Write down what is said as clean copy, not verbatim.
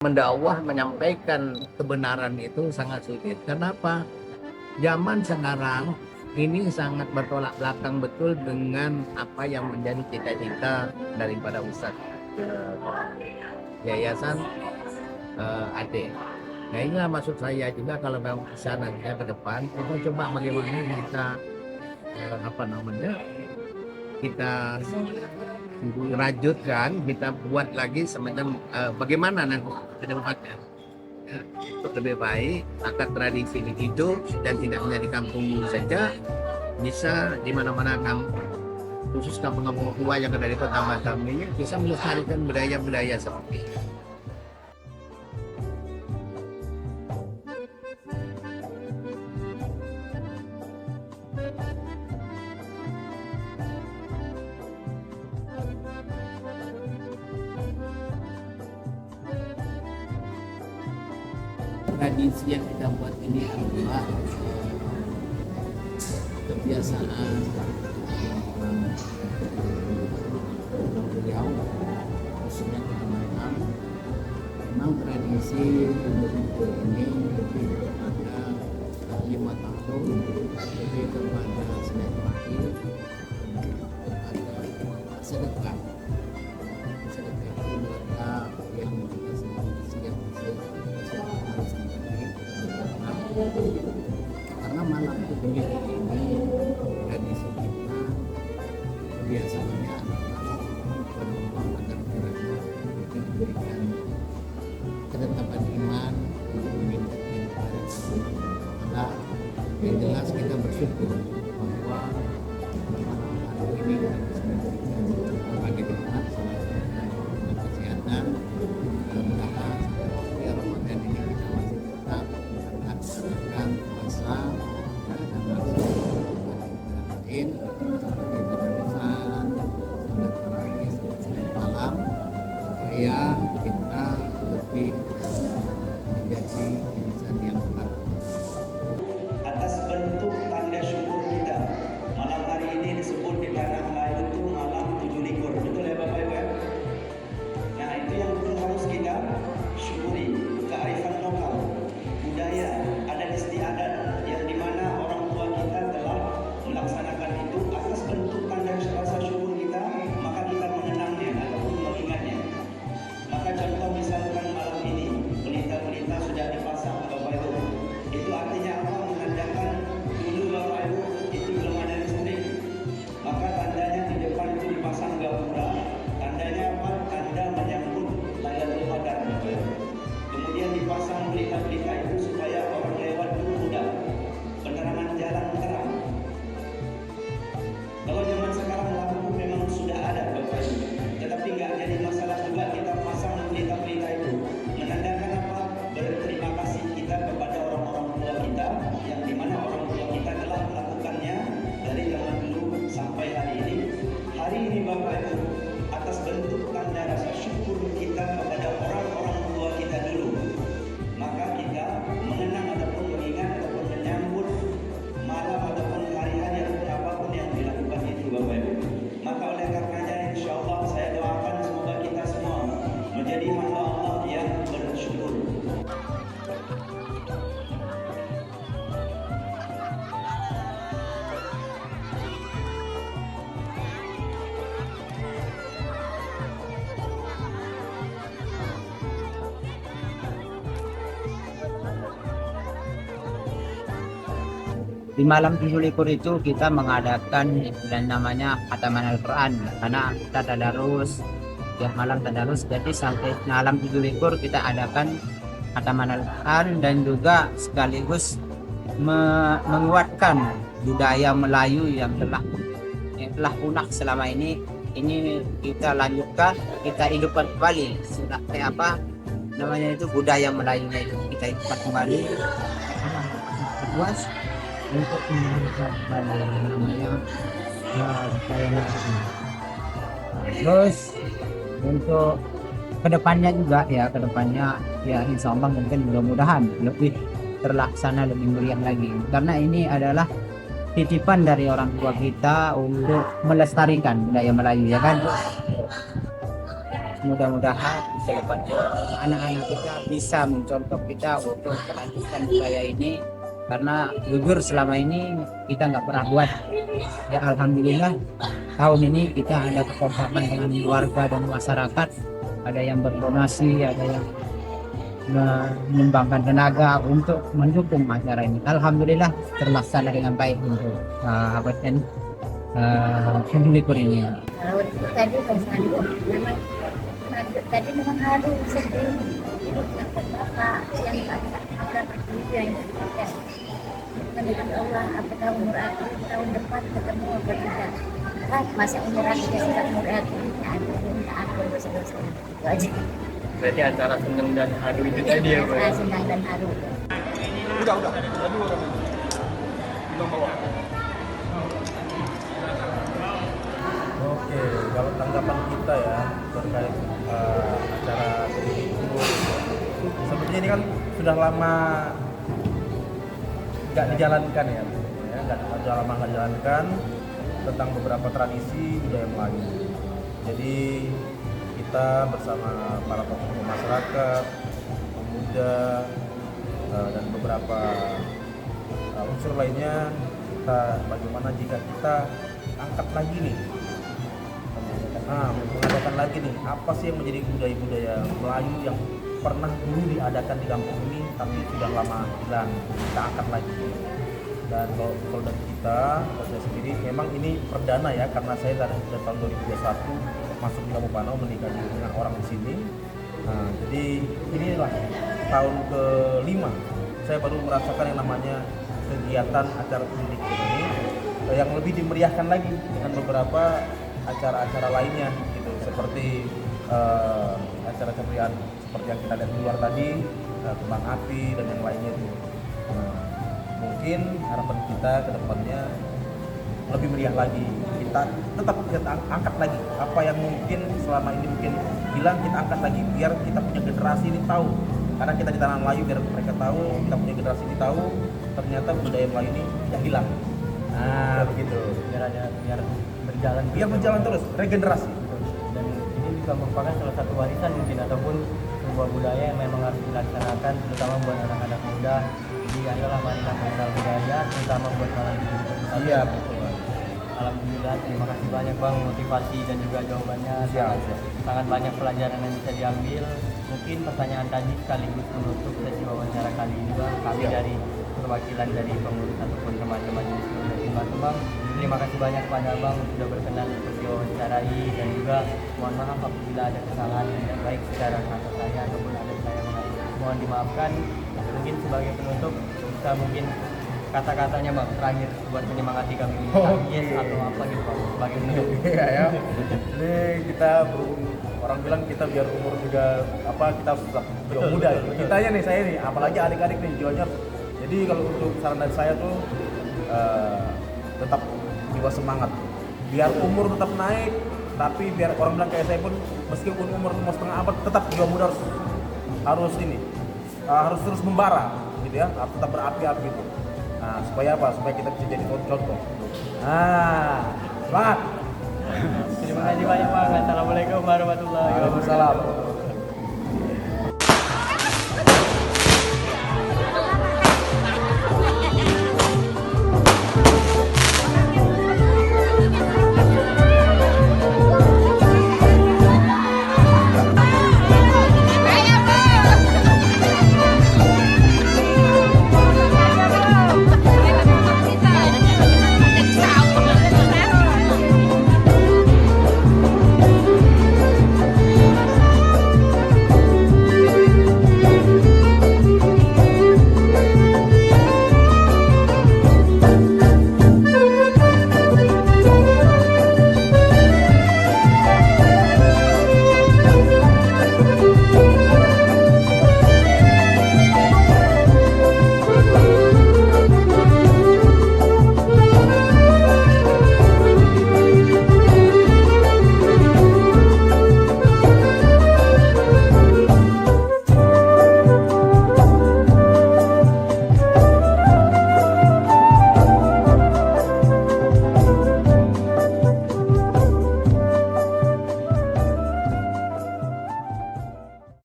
Mendakwah menyampaikan kebenaran itu sangat sulit. Kenapa? Zaman sekarang ini sangat bertolak belakang betul dengan apa yang menjadi cita-cita daripada Ustadz Yayasan AD. Nah inilah maksud saya juga kalau memang bisa nantinya ke depan kita coba bagaimana kita kita rajutkan, kita buat lagi semacam bagaimana nanti ke depannya untuk lebih baik agar tradisi ini hidup dan tidak hanya di kampung saja, bisa di mana-mana khusus kampung-kampung tua yang ada di kota Batam ini bisa melestarikan budaya-budaya seperti ini. Tradisi yang kita buat ini adalah kebiasaan beliau, khususnya kita memang tradisi kumpul ini lebih kepada 5 tahun, lebih kepada silaturahmi, kepada sedekah itu mereka yang kita siap karena malam ini tradisi kita biasanya adalah agar mereka diberikan ketetapan iman untuk meningkatkan kepada Allah. Yang jelas kita bersyukur bahwa malam hari ini bagi nikmat kesehatan, mudah-mudahan di Ramadan ini kita masih tetap melaksanakan puasa dan lain seperti berpesan sholat tarawih malam supaya kita lebih menjadi insan yang benar. Atas bentuk tanda syukur kita malam hari ini disebut di tanah Melayu itu malam 7 likur, betul ya Bapak Ibu ya? Nah itu yang harus kita syukuri, kearifan lokal, budaya, adat istiadat yang dimana orang tua kita telah melaksanakan itu. Atas bentuk tanda rasa syukur kita, maka kita mengenangnya ataupun mengingatnya. Maka contoh misalkan malam ini pelita-pelita sudah dipasang Bapak Ibu, itu artinya apa? Menandakan dulu Bapak Ibu itu belum ada listrik, maka tandanya di depan itu dipasang gapura. Tandanya apa? Tanda menyambut Lailatul Qadar Bapak Ibu. Kemudian dipasang pelita-pelita itu supaya orang lewat itu mudah, penerangan jalan terang. Kalau zaman sekarang lampu memang sudah ada Bapak Ibu, tetapi nggak jadi masalah juga kita pasang pelita-pelita itu. Menandakan apa? Berterima kasih kita kepada orang-orang tua kita, yang dimana orang tua kita telah melakukannya dari zaman dulu sampai hari ini. Hari ini Bapak Ibu, atas bentuk tanda rasa syukur kita kepada orang-orang tua kita dulu, maka kita mengenang ataupun mengingat ataupun menyambut malam ataupun hari-hari ataupun apapun yang dilakukan itu Bapak Ibu. Maka oleh karenanya insya Allah saya doakan semoga kita semua menjadi hamba Allah yang bersyukur. Di malam 7 likur itu kita mengadakan dan namanya khataman Al-Quran, karena kita tadarus ya, malam tadarus. Jadi sampai malam 7 likur kita adakan khataman Al-Quran dan juga sekaligus menguatkan budaya Melayu yang telah punah selama ini kita lanjutkan, kita hidupkan kembali apa namanya itu budaya Melayunya itu kita hidupkan kembali puas untuk menunjukkan namanya terus untuk kedepannya juga ya, insya Allah mungkin mudah-mudahan lebih terlaksana, lebih meriah lagi, karena ini adalah titipan dari orang tua kita untuk melestarikan budaya Melayu ya kan. mudah-mudahan ke depannya anak-anak kita bisa mencontoh kita untuk melanjutkan budaya ini, karena jujur selama ini kita nggak pernah buat. Ya alhamdulillah tahun ini kita ada kekompakan dengan warga dan masyarakat, ada yang berdonasi, ada yang menyumbangkan tenaga untuk mendukung acara ini. Alhamdulillah terlaksana dengan baik untuk Syukur ini. Kalau tadi memang tadi memang haru sedih hidup bapak yang ada berjuang yang berbeda. Dengan Allah, apakah umur aku tahun depan ketemu apa tidak? Masa umur aku sudah umur aku minta aku dosa-dosa itu aja. Berarti antara senang dan haru itu tadi ya, Pak? Senang dan haru. Udah. Tadi orang bilang bawa. Oke, kalau tanggapan kita ya terkait acara itu, sepertinya ini kan sudah lama nggak dijalankan ya, sudah lama nggak dijalankan tentang beberapa tradisi budaya Melayu. Jadi kita bersama para tokoh masyarakat, pemuda, dan beberapa unsur lainnya, bagaimana jika kita angkat lagi nih, mengadakan lagi nih, apa sih yang menjadi budaya-budaya Melayu yang pernah dulu diadakan di kampung ini tapi sudah lama hilang, kita angkat lagi. Dan kalau dari kalau saya sendiri, memang ini perdana ya, karena saya dari tahun 2021 masuk di Kampung Panau, menikah dengan orang di sini. Nah, jadi inilah tahun ke-5 saya baru merasakan yang namanya kegiatan acara unik ini, yang lebih dimeriahkan lagi dengan beberapa acara-acara lainnya gitu, seperti acara kemeriahan seperti yang kita lihat di luar tadi, kembang api dan yang lainnya itu. Mungkin harapan kita ke depannya lebih meriah lagi, kita tetap angkat lagi apa yang mungkin selama ini mungkin hilang, kita angkat lagi biar kita punya generasi ini tahu, karena kita di tanah Melayu, biar mereka tahu, kita punya generasi ini tahu ternyata budaya Melayu ini tidak hilang. Nah begitu, biar berjalan terus, regenerasi. Dan ini juga merupakan salah satu warisan mungkin, ataupun sebuah budaya yang memang harus dilaksanakan, terutama buat anak-anak muda. Jadi ayolah marilah mengenal budaya, terutama buat malam ini. Iya betul. Alhamdulillah, terima kasih banyak Bang motivasi dan juga jawabannya. Sangat banyak pelajaran yang bisa diambil. Mungkin pertanyaan tadi sekaligus menutup sesi wawancara kali ini Bang. Kami dari perwakilan dari pengurus ataupun remaja Majelis Nurul Bang. Terima kasih banyak kepada Abang sudah berkenan untuk diwawancarai, dan juga mohon maaf apabila ada kesalahan yang tidak baik secara kata saya ataupun ada saya mohon dimaafkan. Mungkin sebagai penutup bisa mungkin kata-katanya Bang terakhir buat menyemangati kami ini. Yes atau apa gitu Bang sebagai penutup. Iya ya. Ini kita orang bilang kita biar umur juga kita tetap jiwa muda ya. Kitanya nih, saya nih, apalagi adik-adik nih jiwanya. Jadi kalau untuk saran dari saya tuh tetap jiwa semangat. Biar umur tetap naik, tapi biar orang bilang kayak saya pun meskipun umur mau setengah abad, tetap jiwa muda harus harus terus membara gitu ya, harus tetap berapi-api gitu. Nah, supaya apa? Supaya kita bisa jadi contoh. Semangat. Terima kasih banyak Bang. Assalamualaikum warahmatullahi wabarakatuh. Waalaikumsalam.